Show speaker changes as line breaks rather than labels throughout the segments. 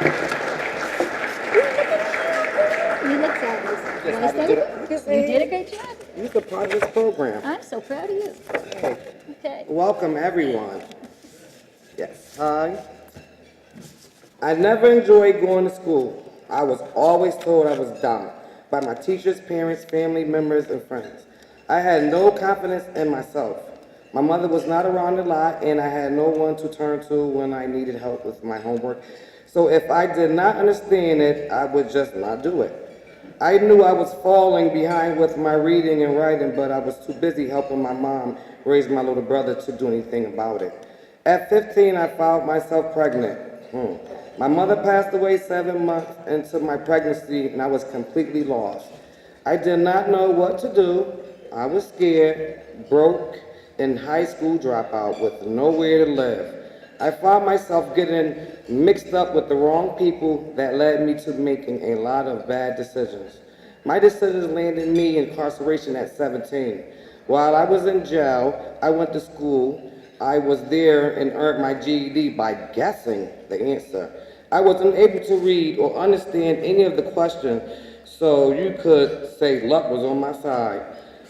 You look fabulous.
Just
Want
had
to
to get it.
study? You did a great job.
You're a part of this program.
I'm so proud of you.
Hey,
Okay.
welcome everyone. Yes, hi. I never enjoyed going to school. I was always told I was dumb by my teachers, parents, family members, and friends. I had no confidence in myself. My mother was not around a lot, and I had no one to turn to when I needed help with my homework. So if I did not understand it, I would just not do it. I knew I was falling behind with my reading and writing, but I was too busy helping my mom raise my little brother to do anything about it. At 15, I found myself pregnant. My mother passed away 7 months into my pregnancy, and I was completely lost. I did not know what to do. I was scared, broke, and high school dropout with nowhere to live. I found myself getting mixed up with the wrong people that led me to making a lot of bad decisions. My decisions landed me in incarceration at 17. While I was in jail, I went to school. I was there and earned my GED by guessing the answer. I was unable to read or understand any of the questions, so you could say luck was on my side.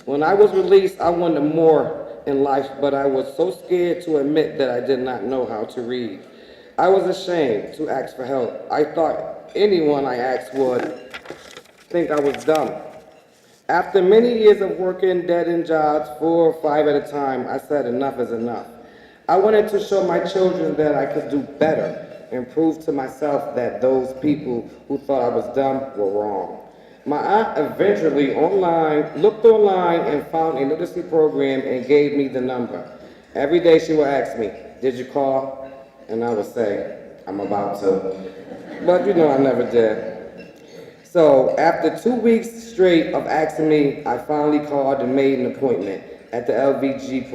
When I was released, I wanted more in life, but I was so scared to admit that I did not know how to read. I was ashamed to ask for help. I thought anyone I asked would think I was dumb. After many years of working dead-end jobs, 4 or 5 at a time, I said enough is enough. I wanted to show my children that I could do better and prove to myself that those people who thought I was dumb were wrong. My aunt eventually looked online and found a literacy program and gave me the number. Every day she would ask me, "Did you call?" And I would say, "I'm about to." But I never did. So after 2 weeks straight of asking me, I finally called and made an appointment at the GH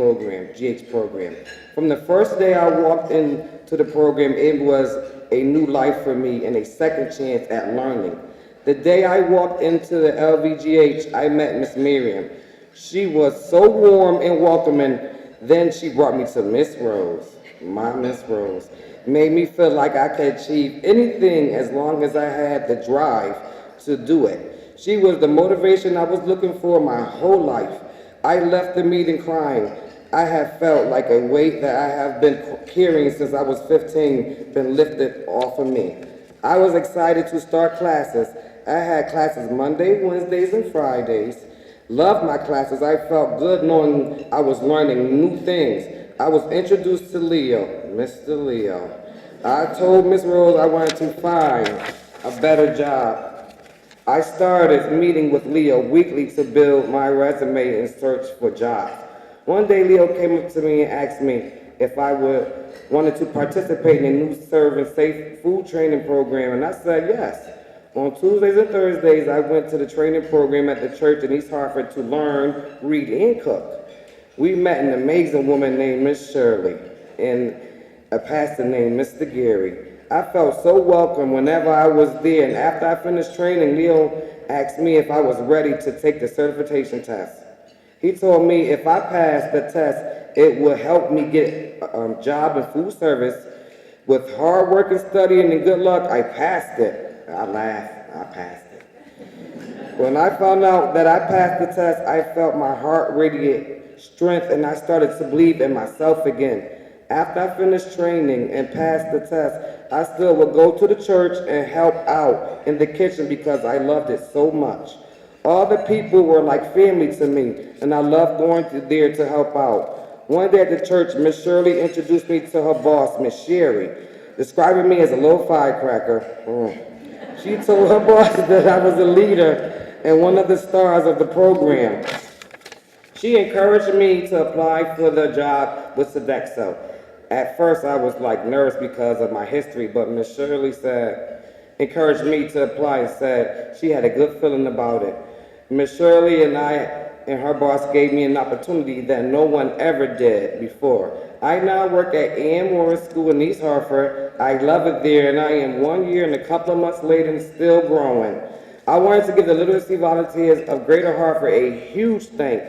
program. From the first day I walked into the program, it was a new life for me and a second chance at learning. The day I walked into the LVGH, I met Miss Miriam. She was so warm and welcoming. Then she brought me to Miss Rose, my Miss Rose. Made me feel like I could achieve anything as long as I had the drive to do it. She was the motivation I was looking for my whole life. I left the meeting crying. I have felt like a weight that I have been carrying since I was 15 been lifted off of me. I was excited to start classes. I had classes Monday, Wednesdays, and Fridays. Loved my classes. I felt good knowing I was learning new things. I was introduced to Leo, Mr. Leo. I told Miss Rose I wanted to find a better job. I started meeting with Leo weekly to build my resume and search for jobs. One day Leo came up to me and asked me if I wanted to participate in a new serve and safe food training program, and I said yes. On Tuesdays and Thursdays, I went to the training program at the church in East Hartford to learn, read, and cook. We met an amazing woman named Miss Shirley and a pastor named Mr. Gary. I felt so welcome whenever I was there, and after I finished training, Leo asked me if I was ready to take the certification test. He told me if I passed the test, it would help me get a job in food service. With hard work and studying and good luck, I passed it. I laughed, I passed it. When I found out that I passed the test, I felt my heart radiate strength, and I started to believe in myself again. After I finished training and passed the test, I still would go to the church and help out in the kitchen because I loved it so much. All the people were like family to me, and I loved going there to help out. One day at the church, Miss Shirley introduced me to her boss, Miss Sherry, describing me as a little firecracker. She told her boss that I was a leader and one of the stars of the program. She encouraged me to apply for the job with Sodexo. At first, I was nervous because of my history, but Miss Shirley encouraged me to apply and said she had a good feeling about it. Miss Shirley and her boss gave me an opportunity that no one ever did before. I now work at Annual School in East Hartford. I love it there, and I am 1 year and a couple of months later and still growing. I wanted to give the literacy volunteers of Greater Hartford a huge thank.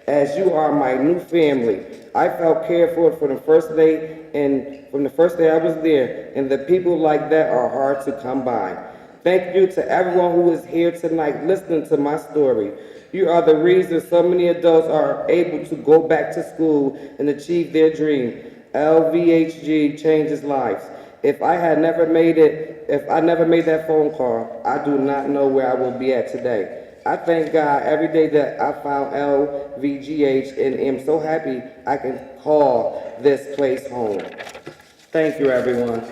as you are my new family. I felt cared for from the first day, and from the first day I was there, and the people like that are hard to come by. Thank you to everyone who is here tonight listening to my story. You are the reason so many adults are able to go back to school and achieve their dream. LVHG changes lives. If I never made that phone call, I do not know where I will be at today. I thank God every day that I found LVGH and am so happy I can call this place home. Thank you, everyone.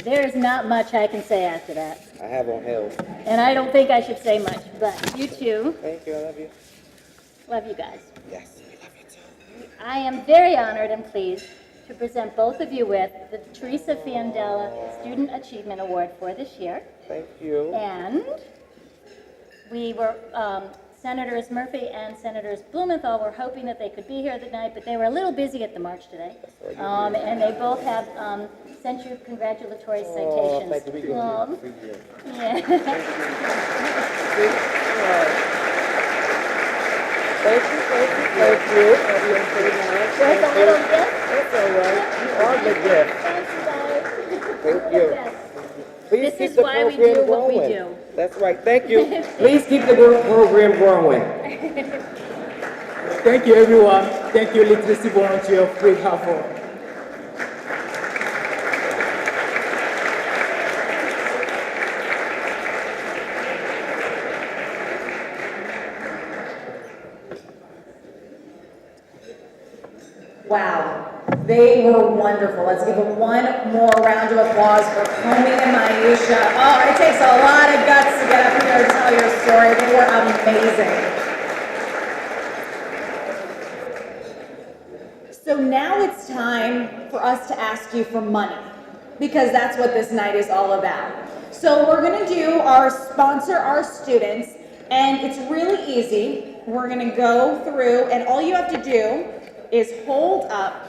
There's not much I can say after that.
I have on hills.
And I don't think I should say much, but you two,
Thank you, I love you.
love you guys.
Yes, we love you too.
I am very honored and pleased to present both of you with the Teresa Fiandella Student Achievement Award for this year.
Thank you.
And we were, Senators Murphy and Senators Blumenthal were hoping that they could be here tonight, but they were a little busy at the march today. And they both have sent you congratulatory citations.
Thank you.
Yeah.
Thank you.
There's a little gift.
That's all right. You are the gift.
Thank you, guys.
Thank you.
Yes.
Please
This
keep
is
the
why we
program
do what we
growing.
do.
That's right. Thank you. Please keep the program growing.
Thank you, everyone. Thank you, literacy volunteer of Great Hartford.
Wow, they were wonderful. Let's give them one more round of applause for Comey and Myesha. Oh, it takes a lot of guts to get up here and tell your story. They were amazing. So now it's time for us to ask you for money, because that's what this night is all about. So we're gonna do our sponsor our students, and it's really easy. We're gonna go through, and all you have to do is hold up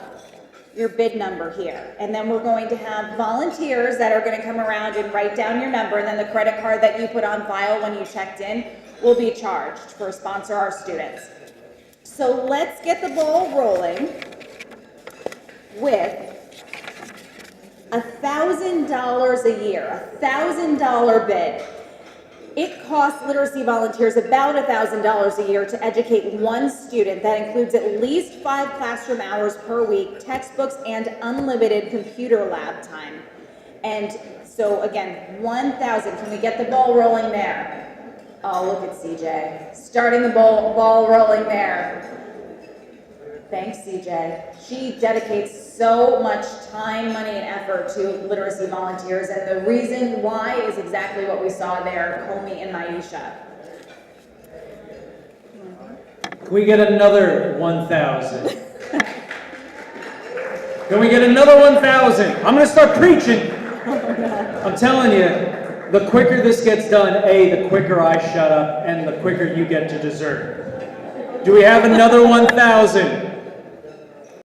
your bid number here. And then we're going to have volunteers that are gonna come around and write down your number, and then the credit card that you put on file when you checked in will be charged for sponsor our students. So let's get the ball rolling with $1,000 a year, $1,000 bid. It costs literacy volunteers about $1,000 a year to educate one student. That includes at least 5 classroom hours per week, textbooks, and unlimited computer lab time. And so again, 1,000. Can we get the ball rolling there? Oh, look at CJ. Starting the ball rolling there. Thanks, CJ. She dedicates so much time, money, and effort to literacy volunteers, and the reason why is exactly what we saw there, Comey and Myesha.
Can we get another 1,000? Can we get another 1,000? I'm gonna start preaching. I'm telling you, the quicker this gets done, A, the quicker I shut up, and the quicker you get to dessert. Do we have another 1,000?